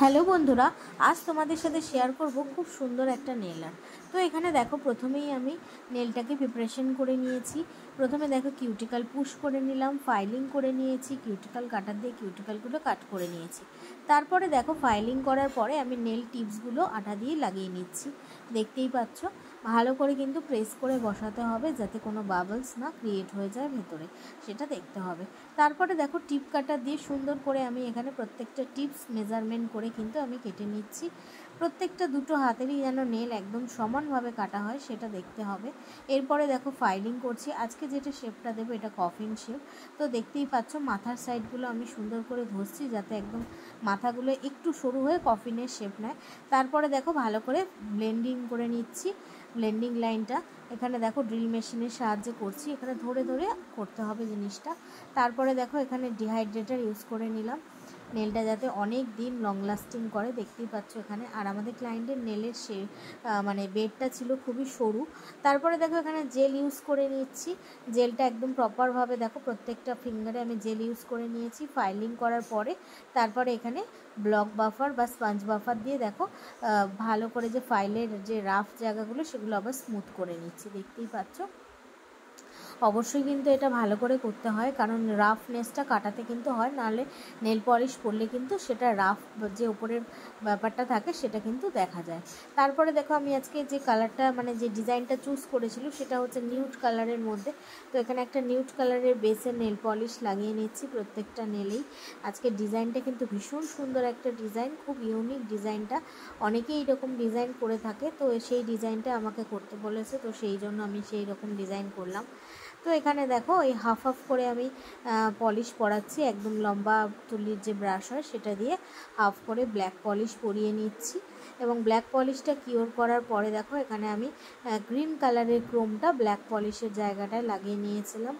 Hello বন্ধুরা, আজ তোমাদের সাথে শেয়ার করব খুব সুন্দর একটা নেল আর্ট। তো এখানে দেখো, প্রথমেই আমি নেলটাকে প্রিপারেশন করে নিয়েছি। প্রথমে দেখো কিউটিক্যাল পুশ করে নিলাম, ফাইলিং করে নিয়েছি, কিউটিক্যাল কাটার দিয়ে কিউটিক্যালগুলো কাট করে নিয়েছি। তারপরে দেখো ফাইলিং করার পরে আমি নেল টিপসগুলো আটা দিয়ে লাগিয়ে নিচ্ছি। দেখতেই পাচ্ছ, ভালো করে কিন্তু প্রেস করে বসাতে হবে যাতে কোনো বাবলস না ক্রিয়েট হয়ে যায় ভেতরে, সেটা দেখতে হবে। তারপরে দেখো টিপ কাটার দিয়ে সুন্দর করে আমি এখানে প্রত্যেকটা টিপস মেজারমেন্ট করে কিন্তু আমি কেটে নিচ্ছি। প্রত্যেকটা দুটো হাতেরই যেন নেল একদম সমানভাবে কাটা হয় সেটা দেখতে হবে। এরপরে দেখো ফাইলিং করছি। আজকে যেটা শেপটা দেবো এটা কফিন শেপ। তো দেখতেই পাচ্ছ মাথার সাইডগুলো আমি সুন্দর করে ঘষছি যাতে একদম মাথাগুলো একটু সরু হয়ে কফিনের শেপ নেয়। তারপরে দেখো ভালো করে ব্লেন্ডিং করে নিচ্ছি। ব্লেন্ডিং লাইনটা এখানে দেখো ড্রিল মেশিনের সাহায্যে করছি, এখানে ধরে ধরে করতে হবে জিনিসটা। তারপরে দেখো এখানে ডিহাইড্রেটার ইউজ করে নিলাম নেলটা যাতে অনেক দিন লং লাস্টিং করে। দেখতেই পাচ্ছ এখানে। আর আমাদের ক্লায়েন্টের নেলের মানে বেডটা ছিল খুবই সরু। তারপরে দেখো এখানে জেল ইউজ করে নিচ্ছি। জেলটা একদম প্রপারভাবে দেখো প্রত্যেকটা ফিঙ্গারে আমি জেল ইউজ করে নিয়েছি ফাইলিং করার পরে। তারপরে এখানে ব্লক বাফার বা স্পঞ্জ বাফার দিয়ে দেখো ভালো করে যে ফাইলের যে রাফ জায়গাগুলো সেগুলো আবার স্মুথ করে নিচ্ছি। দেখতেই পাচ্ছ। অবশ্যই কিন্তু এটা ভালো করে করতে হয়, কারণ রাফনেসটা কাটাতে কিন্তু হয়, নাহলে নেল পলিশ পরলে কিন্তু সেটা রাফ যে উপরের ব্যাপারটা থাকে সেটা কিন্তু দেখা যায়। তারপরে দেখো আমি আজকে যে কালারটা মানে যে ডিজাইনটা চুজ করেছিল সেটা হচ্ছে নিউড কালারের মধ্যে। তো এখানে একটা নিউড কালারের বেসের নেল পলিশ লাগিয়ে নিচ্ছি প্রত্যেকটা নেলেই। আজকে ডিজাইনটা কিন্তু ভীষণ সুন্দর একটা ডিজাইন, খুব ইউনিক ডিজাইনটা। অনেকেই এরকম ডিজাইন করে থাকে, তো সেই ডিজাইনটা আমাকে করতে বলেছে, তো সেই জন্য আমি সেই রকম ডিজাইন করলাম। তো এখানে দেখো এই হাফ হাফ করে আমি পলিশ পরাচ্ছি, একদম লম্বা তুলির যে ব্রাশ হয় সেটা দিয়ে হাফ করে ব্ল্যাক পলিশ পরিয়ে নিচ্ছি। এবং ব্ল্যাক পলিশটা কিওর করার পরে দেখো এখানে আমি গ্রিন কালারের ক্রোমটা ব্ল্যাক পলিশের জায়গাটায় লাগিয়ে নিয়েছিলাম।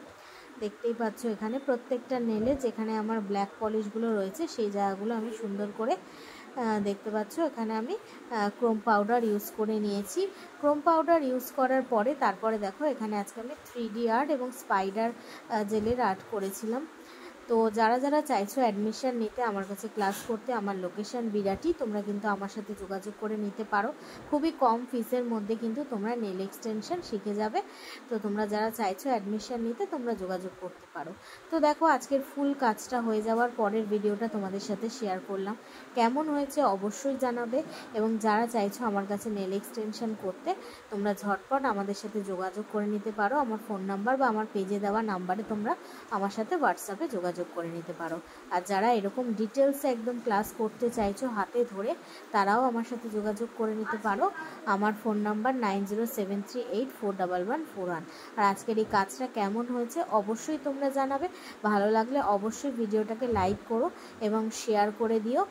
দেখতেই পাচ্ছ এখানে প্রত্যেকটা নেলে যেখানে আমার ব্ল্যাক পলিশগুলো রয়েছে সেই জায়গাগুলো আমি সুন্দর করে দেখতে পাচ্ছ এখানে আমি ক্রোম পাউডার ইউজ করে নিয়েছি। ক্রোম পাউডার ইউজ করার পরে তারপরে দেখো এখানে আজকে আমি 3D আর্ট এবং স্পাইডার জেলের আর্ট করেছিলাম। তো যারা যারা চাইছো অ্যাডমিশন নিতে, আমার কাছে ক্লাস করতে, আমার লোকেশন বিরাটি, তোমরা কিন্তু আমার সাথে যোগাযোগ করে নিতে পারো। খুবই কম ফিসের মধ্যে কিন্তু তোমরা নেল এক্সটেনশন শিখে যাবে। তো তোমরা যারা চাইছো অ্যাডমিশন নিতে তোমরা যোগাযোগ করতে পারো। তো দেখো আজকের ফুল কাজটা হয়ে যাওয়ার পরের ভিডিওটা তোমাদের সাথে শেয়ার করলাম। কেমন হয়েছে অবশ্যই জানাবে। এবং যারা চাইছো আমার কাছে নেল এক্সটেনশন করতে তোমরা ঝটপট আমাদের সাথে যোগাযোগ করে নিতে পারো। আমার ফোন নাম্বার বা আমার পেজে দেওয়া নাম্বারে তোমরা আমার সাথে হোয়াটসঅ্যাপে যোগাযোগ করে নিতে পারো। আর যারা এরকম ডিটেলসে একদম ক্লাস করতে চাইছো হাতে ধরে, তারাও আমার সাথে যোগাযোগ করে নিতে পারো। আমার ফোন নাম্বার 9073841141। আর আজকের এই কাজটা কেমন হয়েছে অবশ্যই তোমরা জানাবে। ভালো লাগলে অবশ্যই ভিডিওটাকে লাইক করো এবং শেয়ার করে দিও।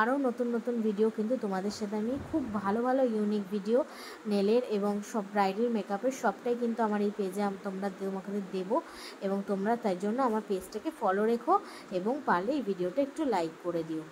আরও নতুন নতুন ভিডিও কিন্তু তোমাদের সাথে আমি খুব ভালো ভালো ইউনিক ভিডিও নেলের এবং সব ব্রাইডাল মেকআপের সবটাই কিন্তু আমার এই পেজে তোমাকে দেবো। এবং তোমরা তাই জন্য আমার পেজটাকে ফলো রেখো এবং পারলে এই ভিডিওটা একটু লাইক করে দিও।